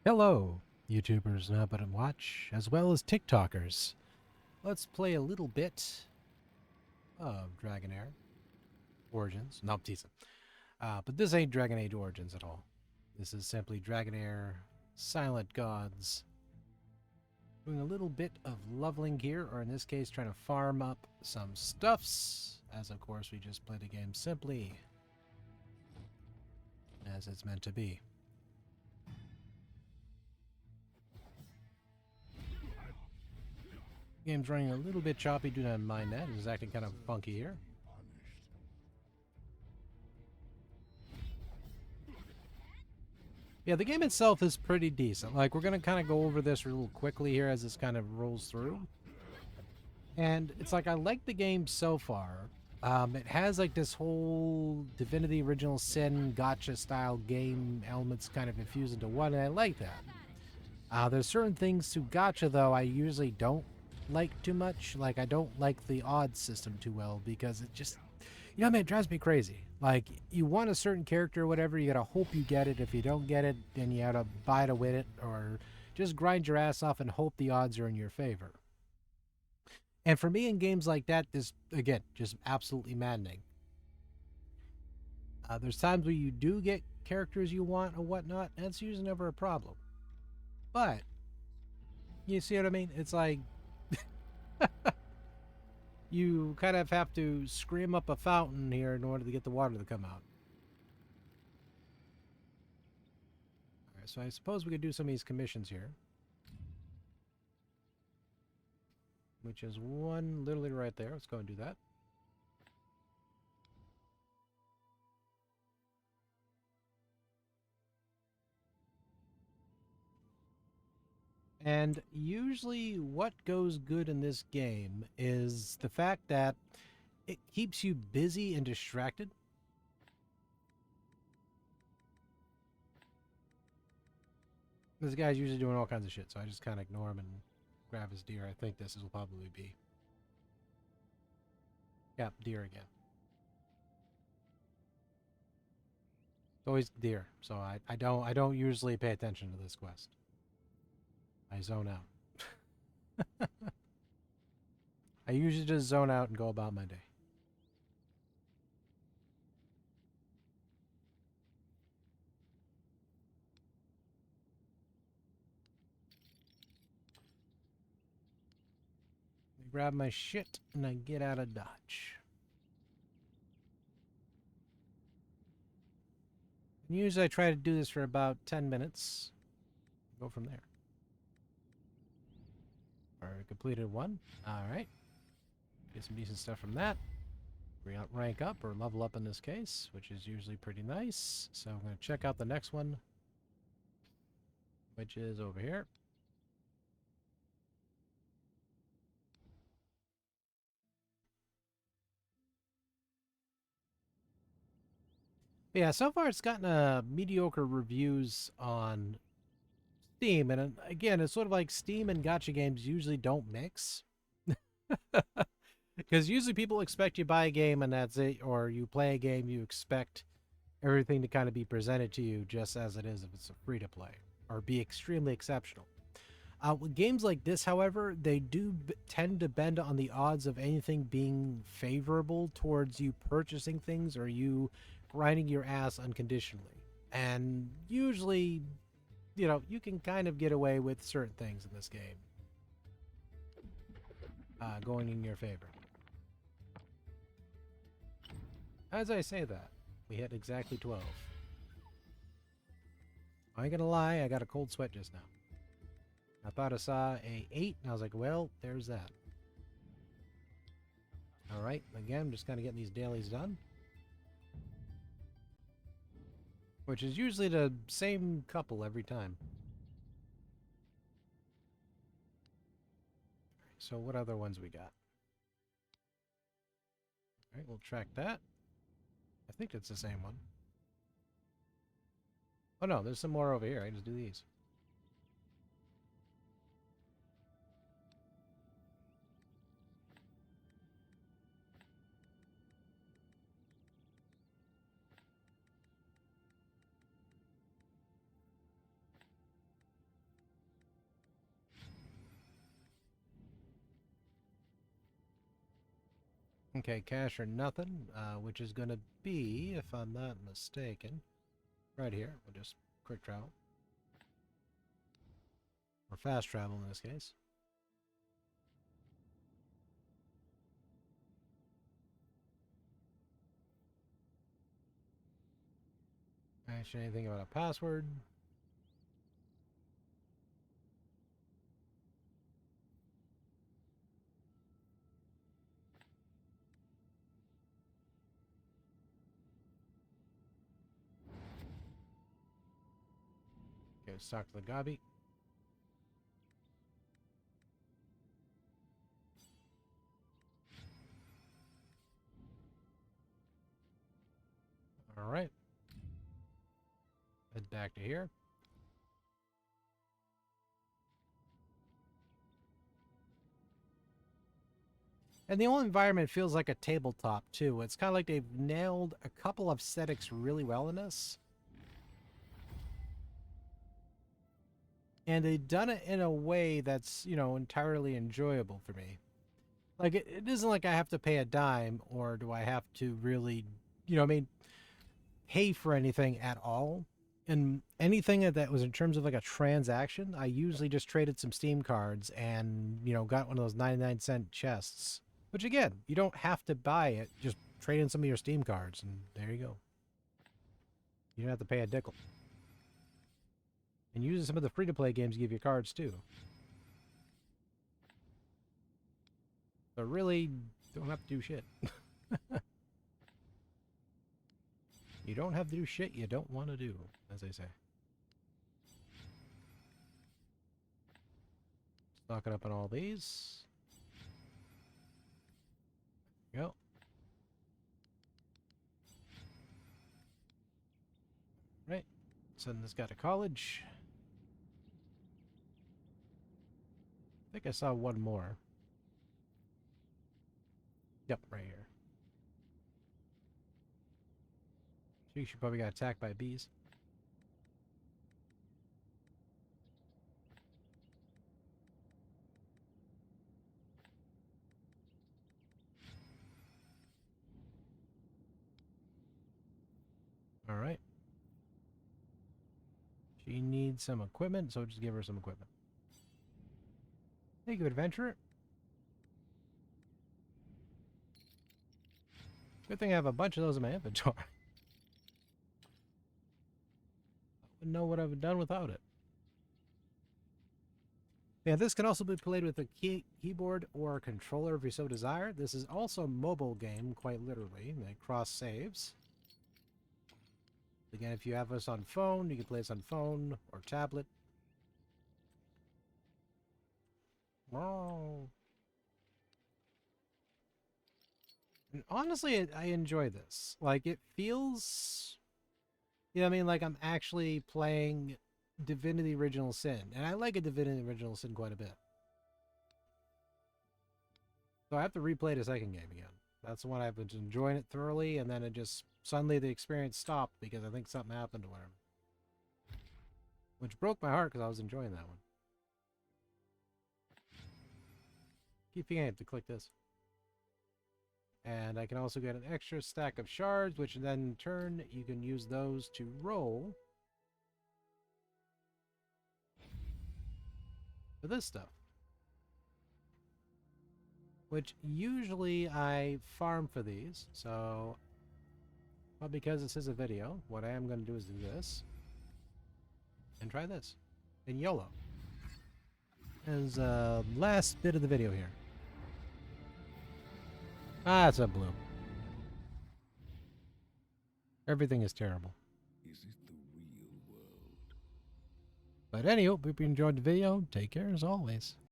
Hello, YouTubers and Up and Watch, as well as TikTokers. Let's play a little bit of Dragonheir Origins. No, I'm teasing. But this ain't Dragon Age Origins at all. This is simply Dragonheir Silent Gods. Doing a little bit of leveling here, or in this case, trying to farm up some stuffs. As of course, we just play the game simply as it's meant to be. Game's running a little bit choppy, do not mind that. It's acting kind of funky here. Yeah, the game itself is pretty decent. Like, we're going to kind of go over this a little quickly here as this kind of rolls through. And it's like, I like the game so far. It has like this whole Divinity Original Sin gotcha style game elements kind of infused into one, and I like that. There's certain things to gotcha, though, I usually don't like too much. Like, I don't like the odds system too well because it just, you know, man, it drives me crazy. Like, you want a certain character or whatever, you gotta hope you get it. If you don't get it, then you gotta buy to win it, or just grind your ass off and hope the odds are in your favor. And for me in games like that, this, again, just absolutely maddening. There's times where you do get characters you want or whatnot, and it's usually never a problem. But, you see what I mean? It's like, you kind of have to scream up a fountain here in order to get the water to come out. Alright, so I suppose we could do some of these commissions here. Which is one literally right there. Let's go and do that. And usually what goes good in this game is the fact that it keeps you busy and distracted. This guy's usually doing all kinds of shit, so I just kind of ignore him and grab his deer. I think this will probably be. Yep, deer again. It's always deer, so I don't usually pay attention to this quest. I zone out. I usually just zone out and go about my day. I grab my shit and I get out of Dodge. And usually I try to do this for about 10 minutes. Go from there. Alright, completed one. Alright. Get some decent stuff from that. Rank up, or level up in this case, which is usually pretty nice. So I'm going to check out the next one, which is over here. But yeah, so far it's gotten mediocre reviews on Steam. And again, it's sort of like Steam and gacha games usually don't mix. Because usually people expect you buy a game and that's it, or you play a game, you expect everything to kind of be presented to you just as it is if it's a free to play, or be extremely exceptional. With games like this, however, they do tend to bend on the odds of anything being favorable towards you purchasing things or you grinding your ass unconditionally. And usually, you know, you can kind of get away with certain things in this game going in your favor. As I say that, we hit exactly 12. I ain't gonna lie, I got a cold sweat just now. I thought I saw a 8, and I was like, well, there's that. Alright, again, I'm just kind of getting these dailies done. Which is usually the same couple every time. So what other ones we got? Alright, we'll track that. I think it's the same one. Oh no, there's some more over here. I just do these. Okay, cash or nothing, which is going to be, if I'm not mistaken, right here. We'll just quick travel. Or fast travel in this case. Actually, anything about a password? Okay, let's talk to the Gabi. Alright. Head back to here. And the whole environment feels like a tabletop, too. It's kind of like they've nailed a couple of aesthetics really well in this. And they've done it in a way that's, you know, entirely enjoyable for me. Like, it isn't like I have to pay a dime, or do I have to really, you know, I mean, pay for anything at all. And anything that was in terms of like a transaction, I usually just traded some Steam cards and, you know, got one of those 99-cent chests. Which again, you don't have to buy it. Just trade in some of your Steam cards and there you go. You don't have to pay a nickel. And using some of the free-to-play games give you cards too. So really, don't have to do shit. You don't have to do shit you don't want to do, as they say. Stock it up on all these. Go. Right. Send this guy to college. I think I saw one more. Yep, right here. She probably got attacked by bees. Alright. She needs some equipment, so just give her some equipment. Thank you, adventurer. Good thing I have a bunch of those in my inventory. I wouldn't know what I've done without it. Yeah, this can also be played with a keyboard or a controller if you so desire. This is also a mobile game, quite literally. They cross saves. Again, if you have us on phone, you can play this on phone or tablet. Wow. And honestly, I enjoy this. Like, it feels, you know what I mean? Like I'm actually playing Divinity Original Sin. And I like a Divinity Original Sin quite a bit. So I have to replay the second game again. That's the one I've been enjoying it thoroughly, and then it just, suddenly the experience stopped because I think something happened to him. Which broke my heart because I was enjoying that one. Keep forgetting to click this. And I can also get an extra stack of shards, which then in turn you can use those to roll for this stuff. Which usually I farm for these, so... But because this is a video, what I am going to do is do this. And try this. And YOLO. As last bit of the video here. Ah, it's a blue. Everything is terrible. Is it the real world? But anywho, hope you enjoyed the video. Take care as always.